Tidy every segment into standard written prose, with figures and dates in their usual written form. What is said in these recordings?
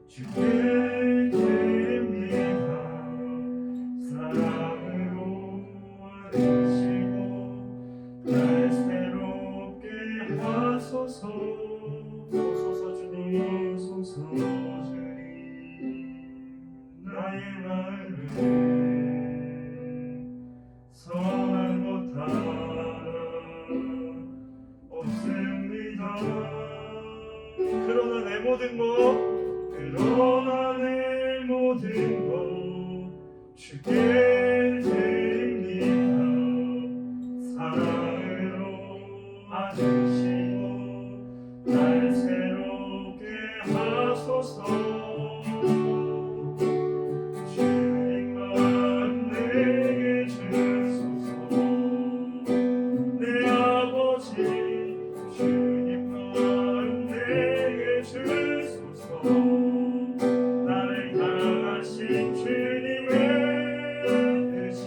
주께 드립니다. 사랑으로 와주시고 날 새롭게 하소서. 소서 주님, 소서 주님. 나의 마음을 선한 것 하나 없습니다. 그러나 내 모든 것 주께 드립니다. 사랑으로 와주시고 날 새롭게 하소서. 주님만 내게 주소서. 내 아버지 주님만 내게 주소서. 나를 향하신 주님의 뜻이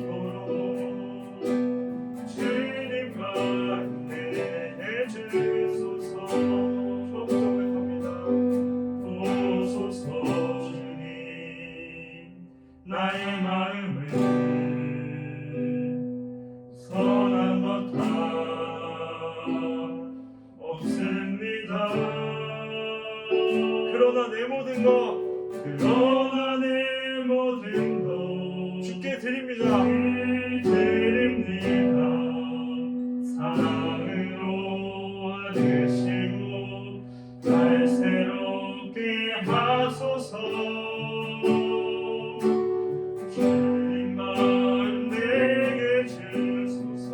이루어지도록 주님만 내게 주소서. 오소서 주님. 나의 마음을 선한 것 하나 없습니다. 그러나 내 모든 것 주께 드립니다. 사랑으로 와주시고 날 새롭게 하소서. 주님만 내게 주소서.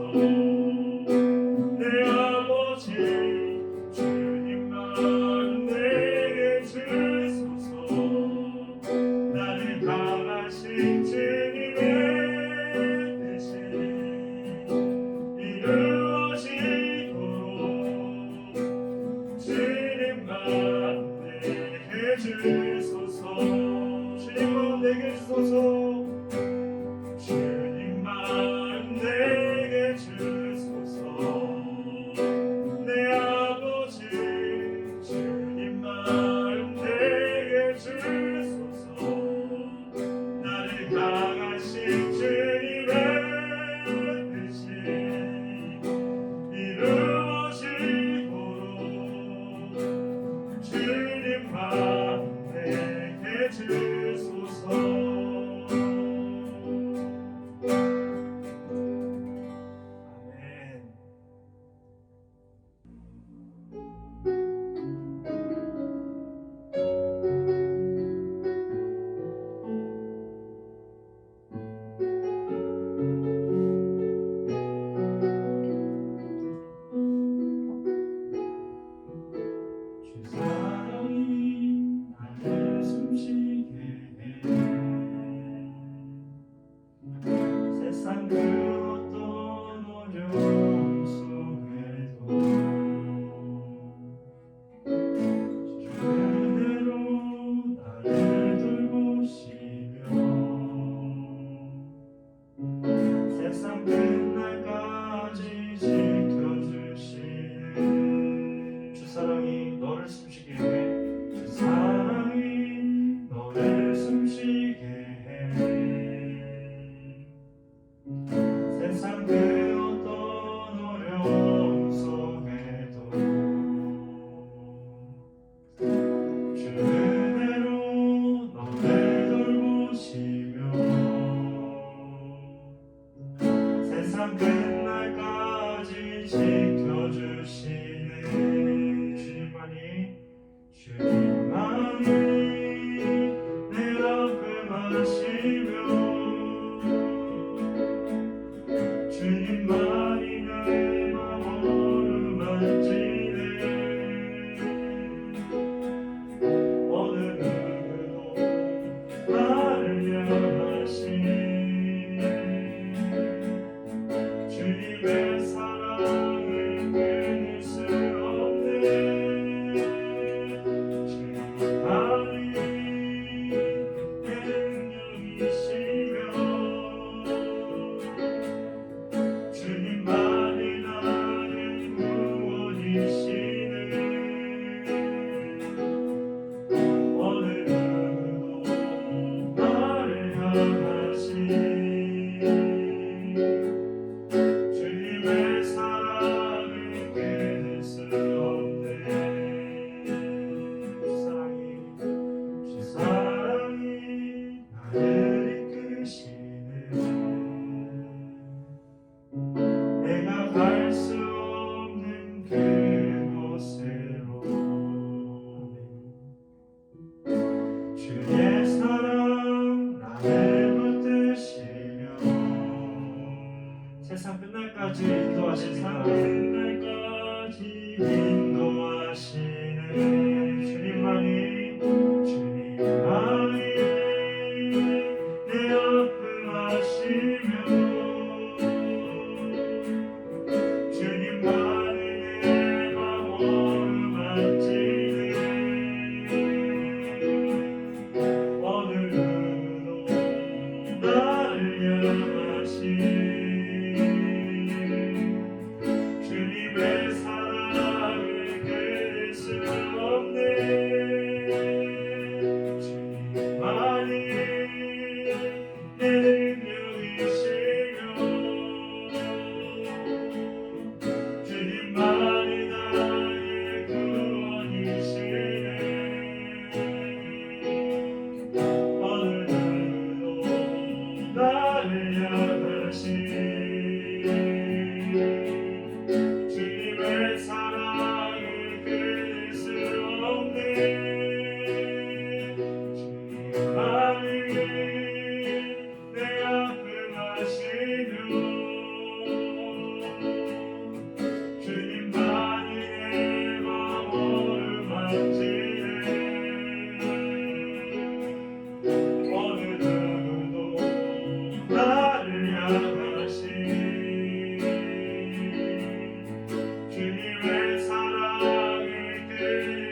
내 아버지 주님만 내게 주소서. 나를 향하신 주님의 뜻이 이루어지도록 주님만 내게 주소서. 주님만 내게 주소서. 주님만 내게 주소서. 내 아버지 주님만 내게 주소서. 나를 향하신 주님의 뜻이 이루어지도록 주님만 내게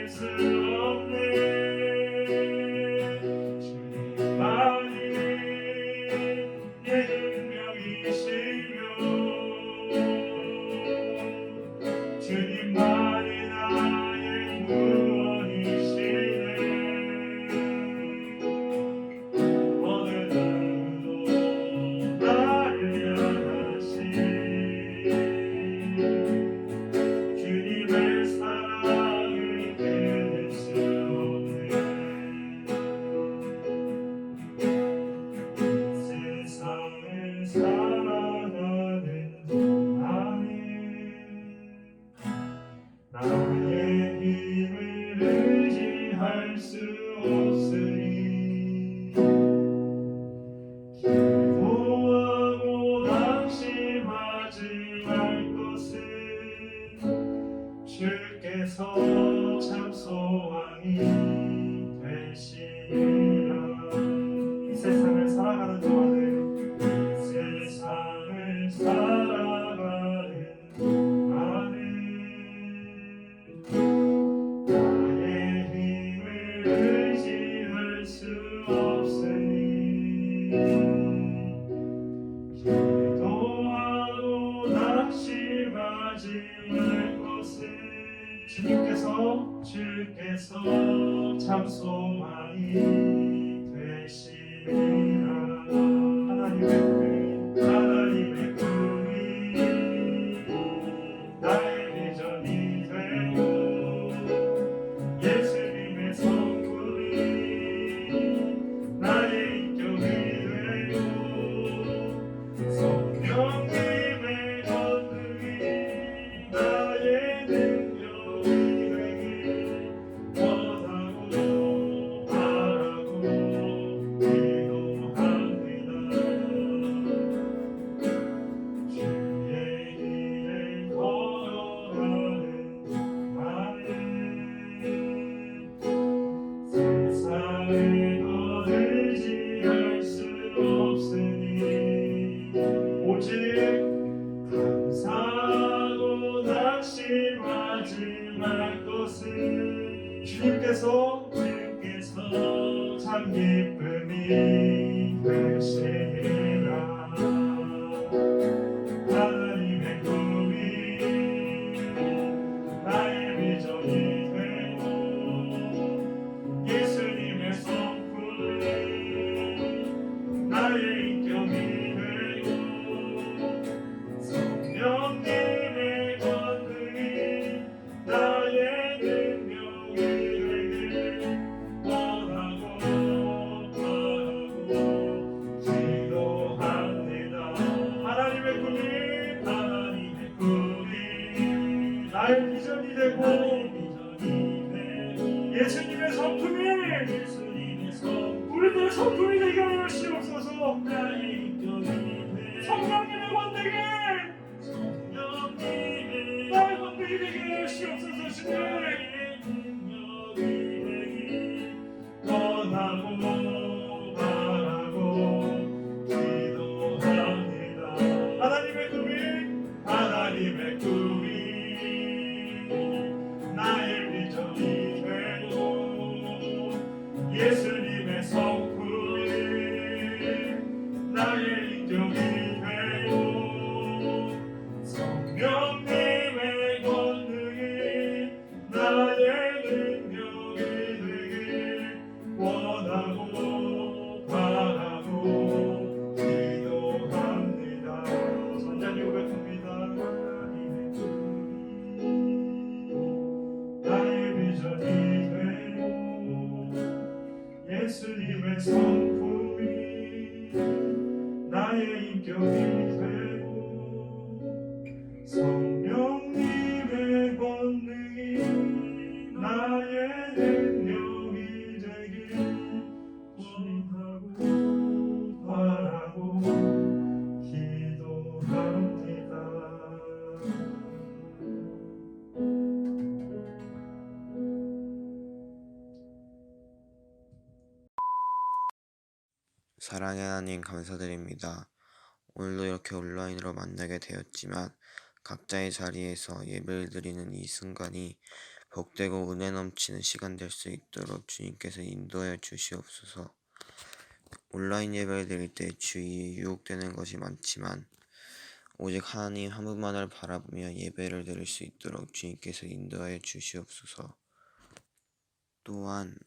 수 없네. 주님만이 내 능력이시며 주님만이 나의 구원이시네. 어느 날도 나를 향하신 주님의 사랑을 끊을 수 없네. 세상을 살아가는 동안에 나의 힘을 의지할 수 없으니 기도하고 낙심하지 말 것은 주께서 참 소망이 되시리라. 이 세상을 살아가는 동안에 세상을 살아가는 동안에 나의 힘을 의지할 수 없으니 기도하고 낙심하지 말 것은 주께서 참 소망이 되시리라. 하나님의 꿈이 나의 비전이 되고 예수님의 성품이 나의 인격이 되고 성령님의 권능이 나의 능력이 되길 원하고 바라고 기도합니다. 주의 길을 걸어가는 동안에 세상을 더 의지할 수 없으니 오직 감사하고 낙심하지 말 것은 주님께서 참 기쁨이 되시리라. 하나님의 꿈이 나의 비전이 되고 예수님의 성품이 나의 인격이 되고 성령님의 권능이 나의 능력이 되길 원하고 바라고 기도합니다. 하나님의 꿈이 나의 비전이 되고 예수님의 성품이 우리들의 성품이 되게 하시옵소서. 성령님의 권능이 나의 권능이 되게 하시옵소서. 주님 원하고 바라고 기도합니다. 하나님의 꿈이 나의 비전이 되고 예수님의 성품이 나의 인격이 되고 성령님의 권능이 나의 능력이 되길 원하고 바라고 기도합니다. 선자님 고백합니다. 하나님의 꿈이 나의 비전이 되고 예수님의 성품이 나의 인격이 되고 성령님의 권능이 나의 능력이 되길 원하고 바라고 기도합니다. 사랑의 하나님 감사드립니다. 오늘도 이렇게 온라인으로 만나게 되었지만 각자의 자리에서 예배를 드리는 이 순간이 복되고 은혜 넘치는 시간 될 수 있도록 주님께서 인도하여 주시옵소서. 온라인 예배를 드릴 때 주위에 유혹되는 것이 많지만 오직 하나님 한 분만을 바라보며 예배를 드릴 수 있도록 주님께서 인도하여 주시옵소서. 또한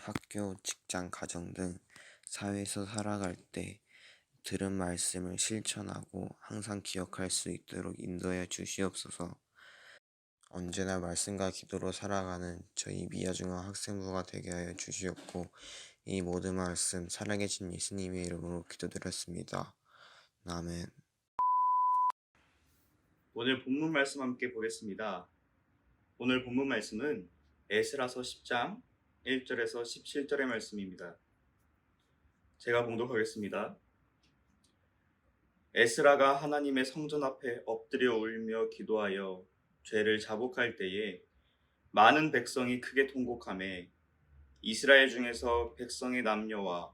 학교, 직장, 가정 등 사회에서 살아갈 때 들은 말씀을 실천하고 항상 기억할 수 있도록 인도하여 주시옵소서. 언제나 말씀과 기도로 살아가는 저희 미아중앙 학생부가 되게 하여 주시옵고 이 모든 말씀 살아계신 예수님의 이름으로 기도드렸습니다. 아멘. 오늘 본문 말씀 함께 보겠습니다. 오늘 본문 말씀은 에스라서 10장 1절에서 17절의 말씀입니다. 제가 봉독하겠습니다. 에스라가 하나님의 성전 앞에 엎드려 울며 기도하여 죄를 자복할 때에 많은 백성이 크게 통곡하매 이스라엘 중에서 백성의 남녀와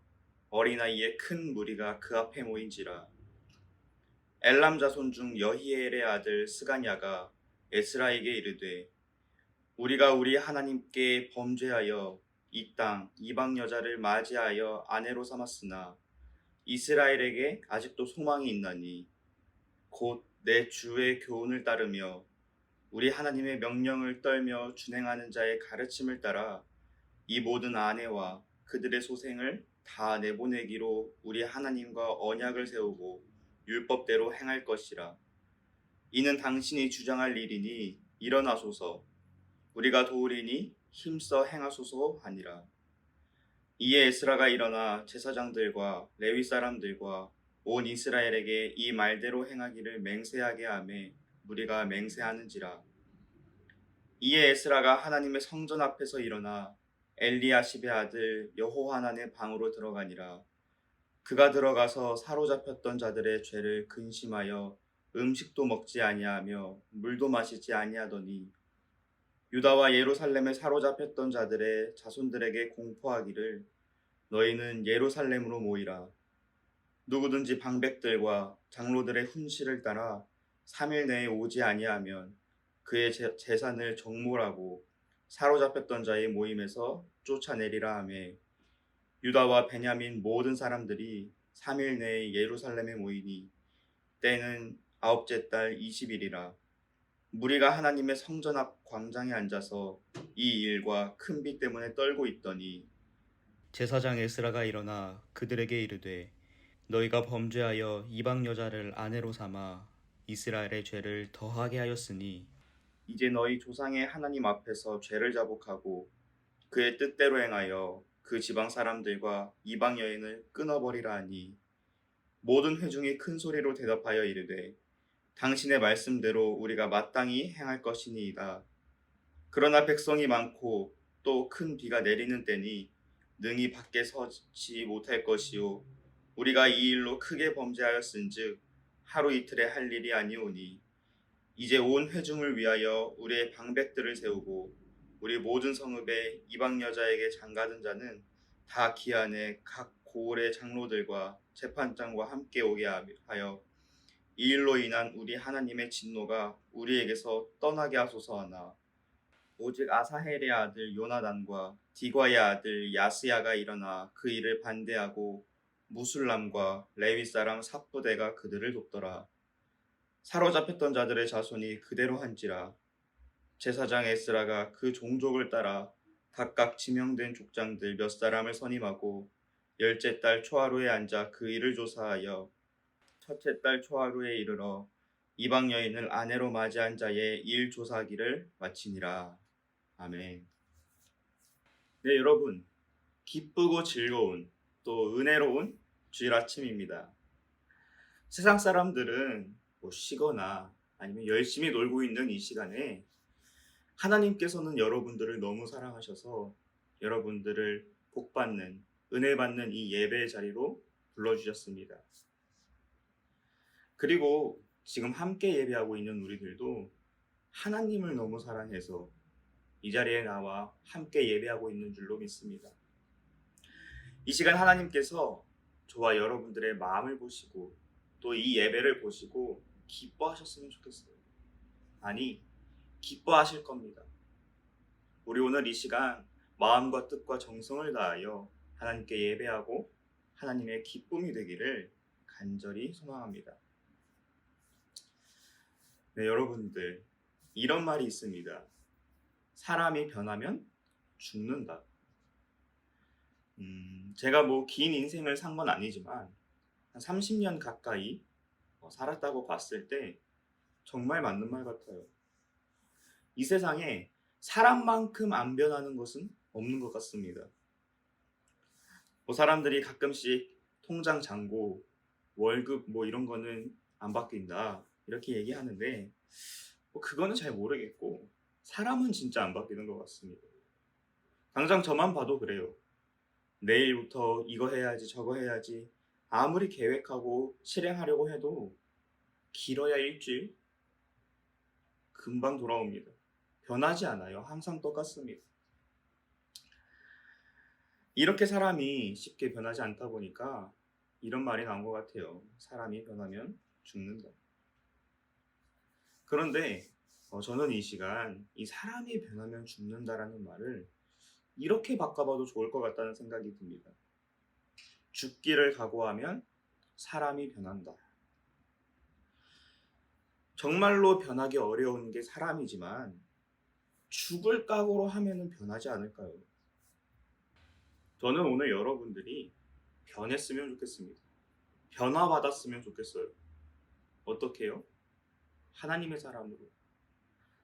어린아이의 큰 무리가 그 앞에 모인지라. 엘람 자손 중 여히엘의 아들 스가냐가 에스라에게 이르되 우리가 우리 하나님께 범죄하여 이 땅 이방 여자를 맞이하여 아내로 삼았으나 이스라엘에게 아직도 소망이 있나니 곧 내 주의 교훈을 따르며 우리 하나님의 명령을 떨며 준행하는 자의 가르침을 따라 이 모든 아내와 그들의 소생을 다 내보내기로 우리 하나님과 언약을 세우고 율법대로 행할 것이라. 이는 당신이 주장할 일이니 일어나소서. 우리가 도우리니 힘써 행하소서 하니라. 이에 에스라가 일어나 제사장들과 레위 사람들과 온 이스라엘에게 이 말대로 행하기를 맹세하게 하매 무리가 맹세하는지라. 이에 에스라가 하나님의 성전 앞에서 일어나 엘리야십의 아들 여호하난의 방으로 들어가니라. 그가 들어가서 사로잡혔던 자들의 죄를 근심하여 음식도 먹지 아니하며 물도 마시지 아니하더니 유다와 예루살렘에 사로잡혔던 자들의 자손들에게 공포하기를 너희는 예루살렘으로 모이라. 누구든지 방백들과 장로들의 훈시를 따라 3일 내에 오지 아니하면 그의 재산을 정몰하고 사로잡혔던 자의 모임에서 쫓아내리라 하매 유다와 베냐민 모든 사람들이 3일 내에 예루살렘에 모이니 때는 아홉째 달 20일이라. 무리가 하나님의 성전 앞 광장에 앉아서 이 일과 큰 비 때문에 떨고 있더니 제사장 에스라가 일어나 그들에게 이르되 너희가 범죄하여 이방 여자를 아내로 삼아 이스라엘의 죄를 더하게 하였으니 이제 너희 조상의 하나님 앞에서 죄를 자복하고 그의 뜻대로 행하여 그 지방 사람들과 이방 여인을 끊어버리라 하니 모든 회중이 큰 소리로 대답하여 이르되 당신의 말씀대로 우리가 마땅히 행할 것이니이다. 그러나 백성이 많고 또 큰 비가 내리는 때니 능히 밖에 서지 못할 것이요 우리가 이 일로 크게 범죄하였은즉 하루 이틀에 할 일이 아니오니 이제 온 회중을 위하여 우리의 방백들을 세우고 우리 모든 성읍의 이방 여자에게 장가든 자는 다 기한에 각 고을의 장로들과 재판장과 함께 오게 하여 이 일로 인한 우리 하나님의 진노가 우리에게서 떠나게 하소서 하나 오직 아사헬의 아들 요나단과 디과의 아들 야스야가 일어나 그 일을 반대하고 무술람과 레위 사람 삽부대가 그들을 돕더라. 사로잡혔던 자들의 자손이 그대로 한지라. 제사장 에스라가 그 종족을 따라 각각 지명된 족장들 몇 사람을 선임하고 열째 달 초하루에 앉아 그 일을 조사하여 첫째 달 초하루에 이르러 이방 여인을 아내로 맞이한 자의 일 조사하기를 마치니라. 아멘. 네, 여러분, 기쁘고 즐거운 또 은혜로운 주일 아침입니다. 세상 사람들은 쉬거나 아니면 열심히 놀고 있는 이 시간에 하나님께서는 여러분들을 너무 사랑하셔서 여러분들을 복받는 은혜 받는 이 예배의 자리로 불러주셨습니다. 그리고 지금 함께 예배하고 있는 우리들도 하나님을 너무 사랑해서 이 자리에 나와 함께 예배하고 있는 줄로 믿습니다. 이 시간 하나님께서 저와 여러분들의 마음을 보시고 또 이 예배를 보시고 기뻐하셨으면 좋겠어요. 아니, 기뻐하실 겁니다. 우리 오늘 이 시간 마음과 뜻과 정성을 다하여 하나님께 예배하고 하나님의 기쁨이 되기를 간절히 소망합니다. 네, 여러분들, 이런 말이 있습니다. 사람이 변하면 죽는다. 제가 긴 인생을 산 건 아니지만 한 30년 가까이 살았다고 봤을 때 정말 맞는 말 같아요. 이 세상에 사람만큼 안 변하는 것은 없는 것 같습니다. 사람들이 가끔씩 통장 잔고 월급 이런 거는 안 바뀐다 이렇게 얘기하는데 그거는 잘 모르겠고 사람은 진짜 안 바뀌는 것 같습니다. 당장 저만 봐도 그래요. 내일부터 이거 해야지 저거 해야지 아무리 계획하고 실행하려고 해도 길어야 일주일 금방 돌아옵니다. 변하지 않아요. 항상 똑같습니다. 이렇게 사람이 쉽게 변하지 않다 보니까 이런 말이 나온 것 같아요. 사람이 변하면 죽는다. 그런데 저는 이 시간 이 사람이 변하면 죽는다라는 말을 이렇게 바꿔봐도 좋을 것 같다는 생각이 듭니다. 죽기를 각오하면 사람이 변한다. 정말로 변하기 어려운 게 사람이지만 죽을 각오로 하면은 변하지 않을까요? 저는 오늘 여러분들이 변했으면 좋겠습니다. 변화받았으면 좋겠어요. 어떻게요? 하나님의 사람으로.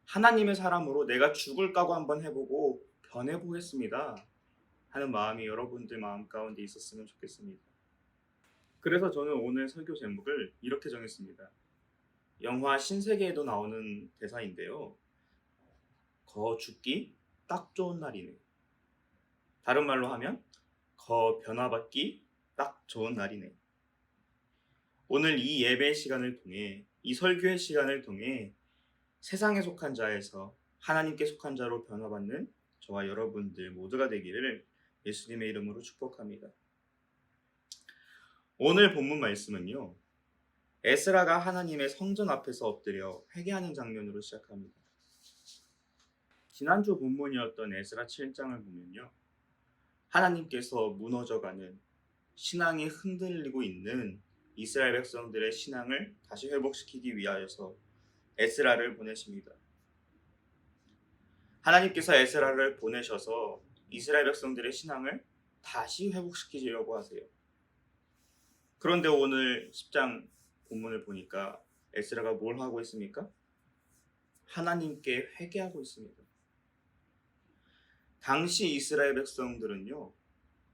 하나님의 사람으로 내가 죽을 각오 한번 해보고 변해보겠습니다 하는 마음이 여러분들 마음 가운데 있었으면 좋겠습니다. 그래서 저는 오늘 설교 제목을 이렇게 정했습니다. 영화 신세계에도 나오는 대사인데요. 거 죽기 딱 좋은 날이네. 다른 말로 하면 거 변화받기 딱 좋은 날이네. 오늘 이 예배 시간을 통해 이 설교의 시간을 통해 세상에 속한 자에서 하나님께 속한 자로 변화받는 저와 여러분들 모두가 되기를 예수님의 이름으로 축복합니다. 오늘 본문 말씀은요. 에스라가 하나님의 성전 앞에서 엎드려 회개하는 장면으로 시작합니다. 지난주 본문이었던 에스라 7장을 보면요. 하나님께서 무너져가는 신앙이 흔들리고 있는 이스라엘 백성들의 신앙을 다시 회복시키기 위하여서 에스라를 보내십니다. 하나님께서 에스라를 보내셔서 이스라엘 백성들의 신앙을 다시 회복시키려고 하세요. 그런데 오늘 10장 본문을 보니까 에스라가 뭘 하고 있습니까? 하나님께 회개하고 있습니다. 당시 이스라엘 백성들은요,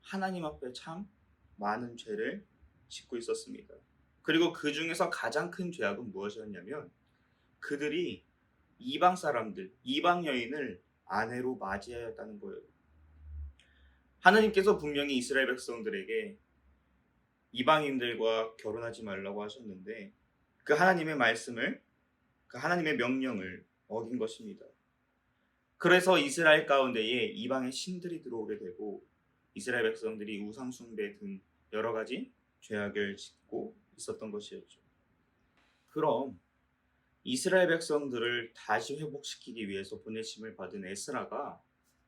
하나님 앞에 참 많은 죄를 짓고 있었습니다. 그리고 그 중에서 가장 큰 죄악은 무엇이었냐면 그들이 이방 사람들, 이방 여인을 아내로 맞이하였다는 거예요. 하나님께서 분명히 이스라엘 백성들에게 이방인들과 결혼하지 말라고 하셨는데 그 하나님의 말씀을, 그 하나님의 명령을 어긴 것입니다. 그래서 이스라엘 가운데에 이방의 신들이 들어오게 되고 이스라엘 백성들이 우상 숭배 등 여러 가지 죄악을 짓고 있었던 것이었죠. 그럼 이스라엘 백성들을 다시 회복시키기 위해서 보내심을 받은 에스라가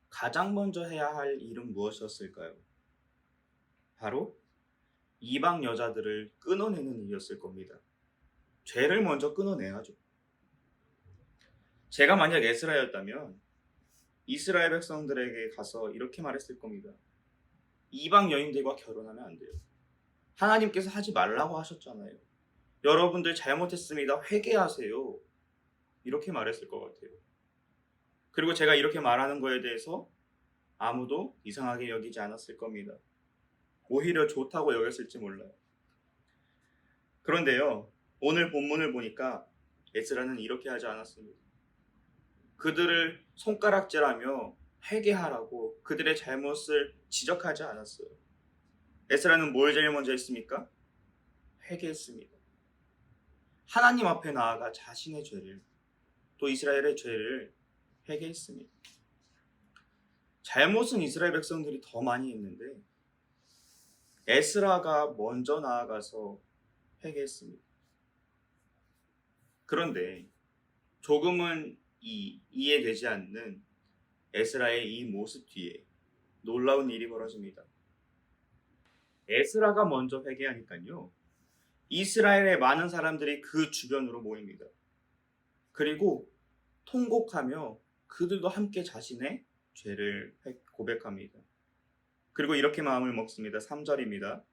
가장 먼저 해야 할 일은 무엇이었을까요? 바로 이방 여자들을 끊어내는 일이었을 겁니다. 죄를 먼저 끊어내야죠. 제가 만약 에스라였다면 이스라엘 백성들에게 가서 이렇게 말했을 겁니다. 이방 여인들과 결혼하면 안 돼요. 하나님께서 하지 말라고 하셨잖아요. 여러분들 잘못했습니다. 회개하세요. 이렇게 말했을 것 같아요. 그리고 제가 이렇게 말하는 거에 대해서 아무도 이상하게 여기지 않았을 겁니다. 오히려 좋다고 여겼을지 몰라요. 그런데요, 오늘 본문을 보니까 에스라는 이렇게 하지 않았습니다. 그들을 손가락질하며 회개하라고 그들의 잘못을 지적하지 않았어요. 에스라는 뭘 제일 먼저 했습니까? 회개했습니다. 하나님 앞에 나아가 자신의 죄를, 또 이스라엘의 죄를 회개했습니다. 잘못은 이스라엘 백성들이 더 많이 했는데 에스라가 먼저 나아가서 회개했습니다. 그런데 조금은 이해되지 않는 에스라의 이 모습 뒤에 놀라운 일이 벌어집니다. 에스라가 먼저 회개하니까요, 이스라엘의 많은 사람들이 그 주변으로 모입니다. 그리고 통곡하며 그들도 함께 자신의 죄를 고백합니다. 그리고 이렇게 마음을 먹습니다. 3절입니다.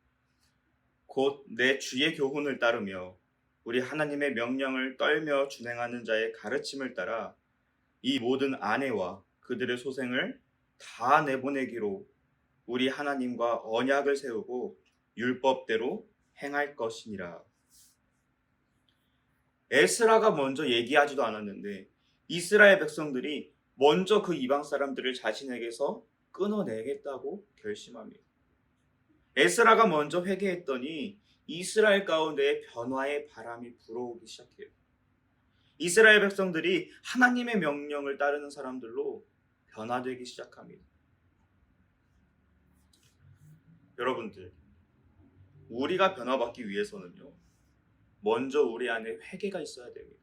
곧 내 주의 교훈을 따르며 우리 하나님의 명령을 떨며 준행하는 자의 가르침을 따라 이 모든 아내와 그들의 소생을 다 내보내기로 우리 하나님과 언약을 세우고 율법대로 행할 것이니라. 에스라가 먼저 얘기하지도 않았는데 이스라엘 백성들이 먼저 그 이방 사람들을 자신에게서 끊어내겠다고 결심합니다. 에스라가 먼저 회개했더니 이스라엘 가운데 변화의 바람이 불어오기 시작해요. 이스라엘 백성들이 하나님의 명령을 따르는 사람들로 변화되기 시작합니다. 여러분들, 우리가 변화받기 위해서는요, 먼저 우리 안에 회개가 있어야 됩니다.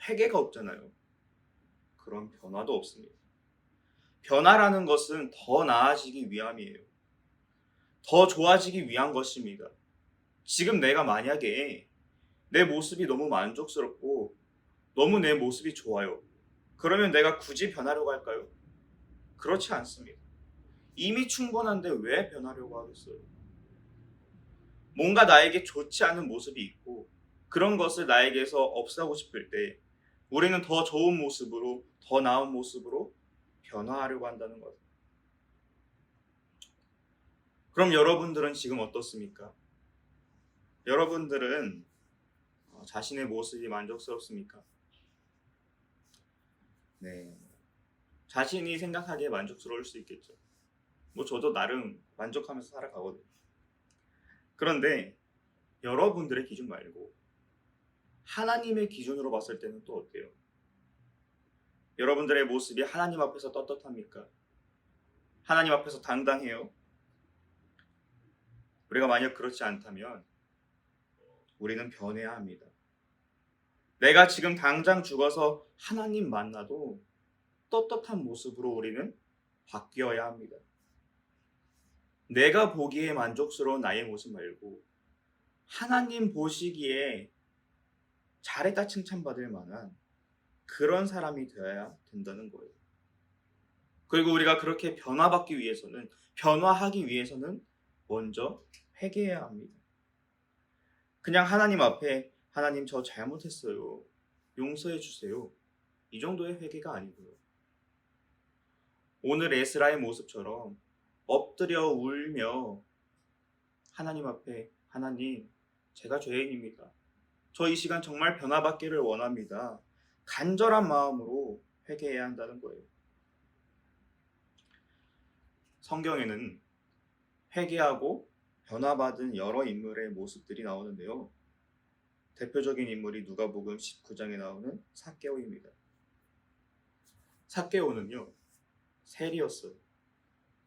회개가 없잖아요. 그럼 변화도 없습니다. 변화라는 것은 더 나아지기 위함이에요. 더 좋아지기 위한 것입니다. 지금 내가 만약에 내 모습이 너무 만족스럽고 너무 내 모습이 좋아요. 그러면 내가 굳이 변하려고 할까요? 그렇지 않습니다. 이미 충분한데 왜 변하려고 하겠어요? 뭔가 나에게 좋지 않은 모습이 있고 그런 것을 나에게서 없애고 싶을 때 우리는 더 좋은 모습으로, 더 나은 모습으로 변화하려고 한다는 거죠. 그럼 여러분들은 지금 어떻습니까? 여러분들은 자신의 모습이 만족스럽습니까? 네. 자신이 생각하기에 만족스러울 수 있겠죠. 저도 나름 만족하면서 살아가거든요. 그런데 여러분들의 기준 말고 하나님의 기준으로 봤을 때는 또 어때요? 여러분들의 모습이 하나님 앞에서 떳떳합니까? 하나님 앞에서 당당해요? 우리가 만약 그렇지 않다면 우리는 변해야 합니다. 내가 지금 당장 죽어서 하나님 만나도 떳떳한 모습으로 우리는 바뀌어야 합니다. 내가 보기에 만족스러운 나의 모습 말고 하나님 보시기에 잘했다 칭찬받을 만한 그런 사람이 되어야 된다는 거예요. 그리고 우리가 그렇게 변화하기 위해서는 먼저 회개해야 합니다. 그냥 하나님 앞에 하나님 저 잘못했어요. 용서해 주세요. 이 정도의 회개가 아니고요. 오늘 에스라의 모습처럼 엎드려 울며 하나님 앞에 하나님 제가 죄인입니다. 저 이 시간 정말 변화받기를 원합니다. 간절한 마음으로 회개해야 한다는 거예요. 성경에는 회개하고 변화받은 여러 인물의 모습들이 나오는데요. 대표적인 인물이 누가복음 19장에 나오는 삭개오입니다. 삭개오는요, 세리였어요.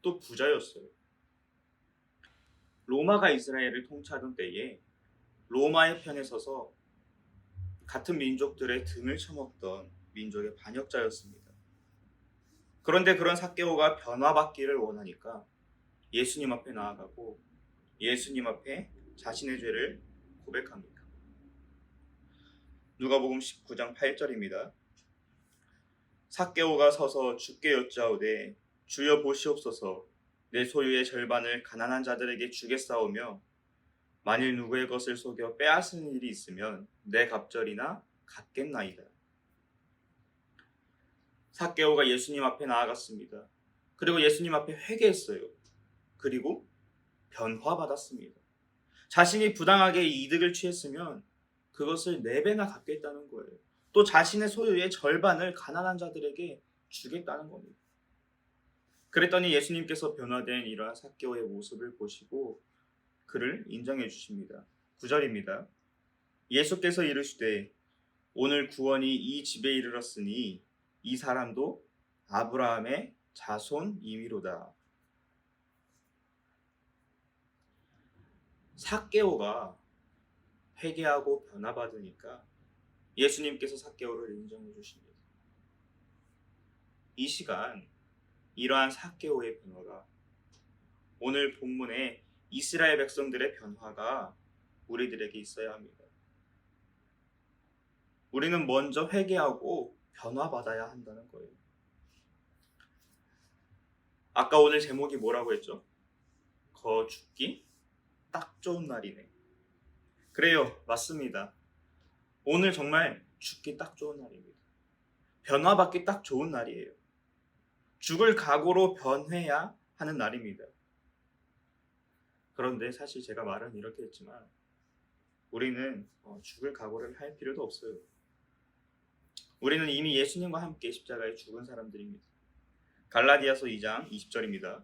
또 부자였어요. 로마가 이스라엘을 통치하던 때에 로마의 편에 서서 같은 민족들의 등을 쳐먹던 민족의 반역자였습니다. 그런데 그런 삭개오가 변화받기를 원하니까 예수님 앞에 나아가고 예수님 앞에 자신의 죄를 고백합니다. 누가복음 19장 8절입니다. 삭개오가 서서 주께 여짜오되 주여 보시옵소서 내 소유의 절반을 가난한 자들에게 주겠사오며 만일 누구의 것을 속여 빼앗은 일이 있으면 내 갑절이나 갚겠나이다. 삭개오가 예수님 앞에 나아갔습니다. 그리고 예수님 앞에 회개했어요. 그리고 변화받았습니다. 자신이 부당하게 이득을 취했으면 그것을 4배나 갚겠다는 거예요. 또 자신의 소유의 절반을 가난한 자들에게 주겠다는 겁니다. 그랬더니 예수님께서 변화된 이러한 삭개오의 모습을 보시고 그를 인정해 주십니다. 9절입니다. 예수께서 이르시되 오늘 구원이 이 집에 이르렀으니 이 사람도 아브라함의 자손이미로다. 삭개오가 회개하고 변화받으니까 예수님께서 삭개오를 인정해 주십니다. 이 시간 이러한 삭개오의 변화가, 오늘 본문의 이스라엘 백성들의 변화가 우리들에게 있어야 합니다. 우리는 먼저 회개하고 변화받아야 한다는 거예요. 아까 오늘 제목이 뭐라고 했죠? 죽기 딱 좋은 날이네. 그래요, 맞습니다. 오늘 정말 죽기 딱 좋은 날입니다. 변화받기 딱 좋은 날이에요. 죽을 각오로 변해야 하는 날입니다. 그런데 사실 제가 말은 이렇게 했지만 우리는 죽을 각오를 할 필요도 없어요. 우리는 이미 예수님과 함께 십자가에 죽은 사람들입니다. 갈라디아서 2장 20절입니다.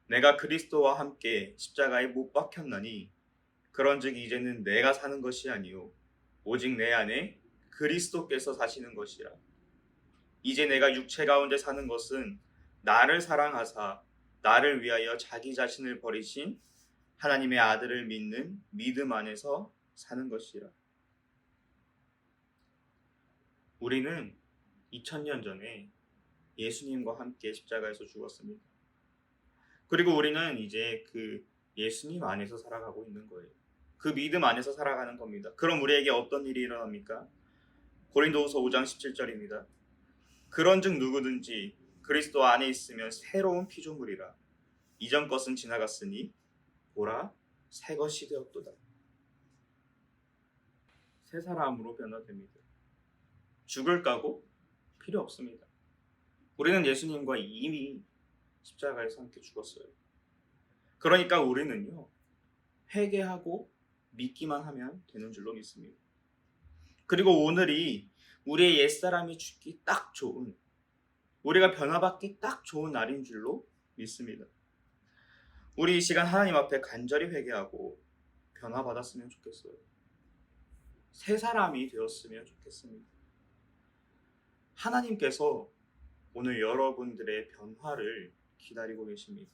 내가 그리스도와 함께 십자가에 못 박혔나니 그런즉 이제는 내가 사는 것이 아니요 오직 내 안에 그리스도께서 사시는 것이라. 이제 내가 육체 가운데 사는 것은 나를 사랑하사 나를 위하여 자기 자신을 버리신 하나님의 아들을 믿는 믿음 안에서 사는 것이라. 우리는 2000년 전에 예수님과 함께 십자가에서 죽었습니다. 그리고 우리는 이제 그 예수님 안에서 살아가고 있는 거예요. 그 믿음 안에서 살아가는 겁니다. 그럼 우리에게 어떤 일이 일어납니까? 고린도후서 5장 17절입니다. 그런즉 누구든지 그리스도 안에 있으면 새로운 피조물이라. 이전 것은 지나갔으니 보라 새 것이 되었도다. 새 사람으로 변화됩니다. 죽을 각오 필요 없습니다. 우리는 예수님과 이미 십자가에서 함께 죽었어요. 그러니까 우리는요, 회개하고 믿기만 하면 되는 줄로 믿습니다. 그리고 오늘이 우리의 옛사람이 죽기 딱 좋은, 우리가 변화받기 딱 좋은 날인 줄로 믿습니다. 우리 이 시간 하나님 앞에 간절히 회개하고 변화받았으면 좋겠어요. 새 사람이 되었으면 좋겠습니다. 하나님께서 오늘 여러분들의 변화를 기다리고 계십니다.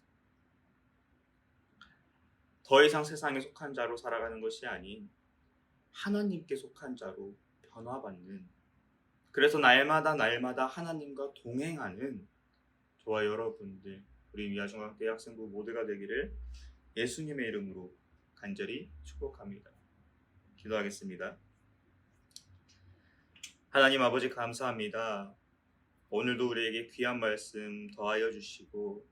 더 이상 세상에 속한 자로 살아가는 것이 아닌 하나님께 속한 자로 변화받는, 그래서 날마다 하나님과 동행하는 저와 여러분들, 우리 미아중학대 학생부 모두가 되기를 예수님의 이름으로 간절히 축복합니다. 기도하겠습니다. 하나님 아버지 감사합니다. 오늘도 우리에게 귀한 말씀 더하여 주시고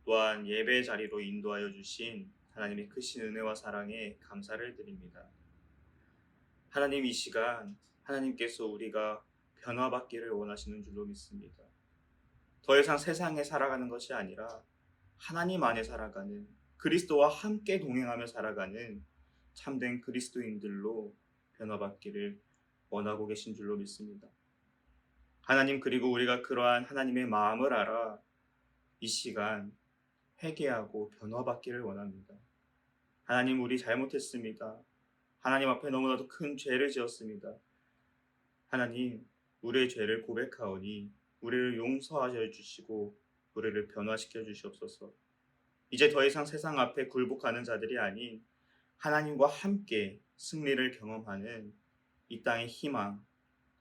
또한 예배 자리로 인도하여 주신 하나님의 크신 은혜와 사랑에 감사를 드립니다. 하나님, 이 시간 하나님께서 우리가 변화받기를 원하시는 줄로 믿습니다. 더 이상 세상에 살아가는 것이 아니라 하나님 안에 살아가는, 그리스도와 함께 동행하며 살아가는 참된 그리스도인들로 변화받기를 원하고 계신 줄로 믿습니다. 하나님, 그리고 우리가 그러한 하나님의 마음을 알아 이 시간 회개하고 변화받기를 원합니다. 하나님, 우리 잘못했습니다. 하나님 앞에 너무나도 큰 죄를 지었습니다. 하나님, 우리의 죄를 고백하오니 우리를 용서하여 주시고 우리를 변화시켜 주시옵소서. 이제 더 이상 세상 앞에 굴복하는 자들이 아닌 하나님과 함께 승리를 경험하는 이 땅의 희망,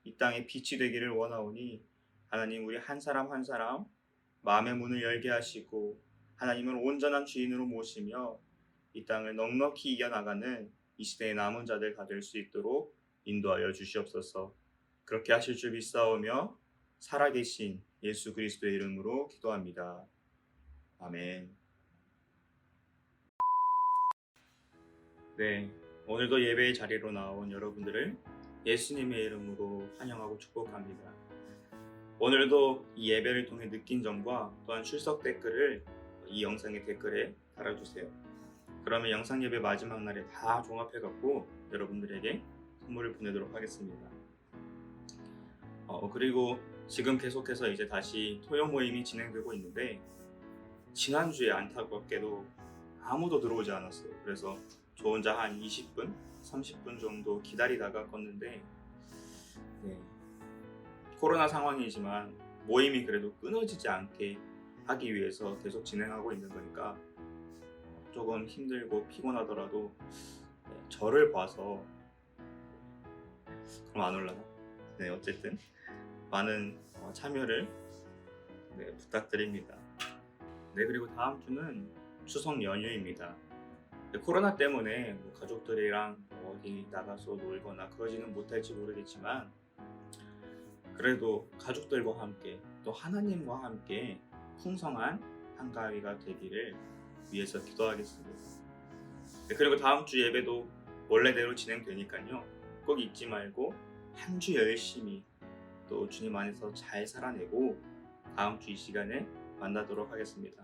이 땅의 빛이 되기를 원하오니 하나님, 우리 한 사람 한 사람 마음의 문을 열게 하시고 하나님을 온전한 주인으로 모시며 이 땅을 넉넉히 이겨나가는 이 시대의 남은 자들 다 될 수 있도록 인도하여 주시옵소서. 그렇게 하실 줄 믿사오며 살아계신 예수 그리스도의 이름으로 기도합니다. 아멘. 네, 오늘도 예배의 자리로 나온 여러분들을 예수님의 이름으로 환영하고 축복합니다. 오늘도 이 예배를 통해 느낀 점과 또한 출석 댓글을 이 영상의 댓글에 달아주세요. 그러면 영상 예배 마지막 날에 다 종합해갖고 여러분들에게 선물을 보내도록 하겠습니다. 그리고 지금 계속해서 이제 다시 토요 모임이 진행되고 있는데 지난주에 안타깝게도 아무도 들어오지 않았어요. 그래서 저 혼자 한 20분, 30분 정도 기다리다가 껐는데 코로나 상황이지만 모임이 그래도 끊어지지 않게 하기 위해서 계속 진행하고 있는 거니까 조금 힘들고 피곤하더라도 저를 봐서 그럼 안 올라나? 네, 어쨌든 많은 참여를 네, 부탁드립니다. 네, 그리고 다음 주는 추석 연휴입니다. 네, 코로나 때문에 뭐 가족들이랑 어디 나가서 놀거나 그러지는 못할지 모르겠지만 그래도 가족들과 함께 또 하나님과 함께 풍성한 한가위가 되기를 위해서 기도하겠습니다. 네, 그리고 다음 주 예배도 원래대로 진행되니까요. 꼭 잊지 말고 한 주 열심히 또 주님 안에서 잘 살아내고 다음 주 이 시간에 만나도록 하겠습니다.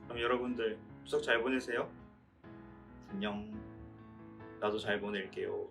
그럼 여러분들 추석 잘 보내세요. 안녕. 나도 잘 보낼게요.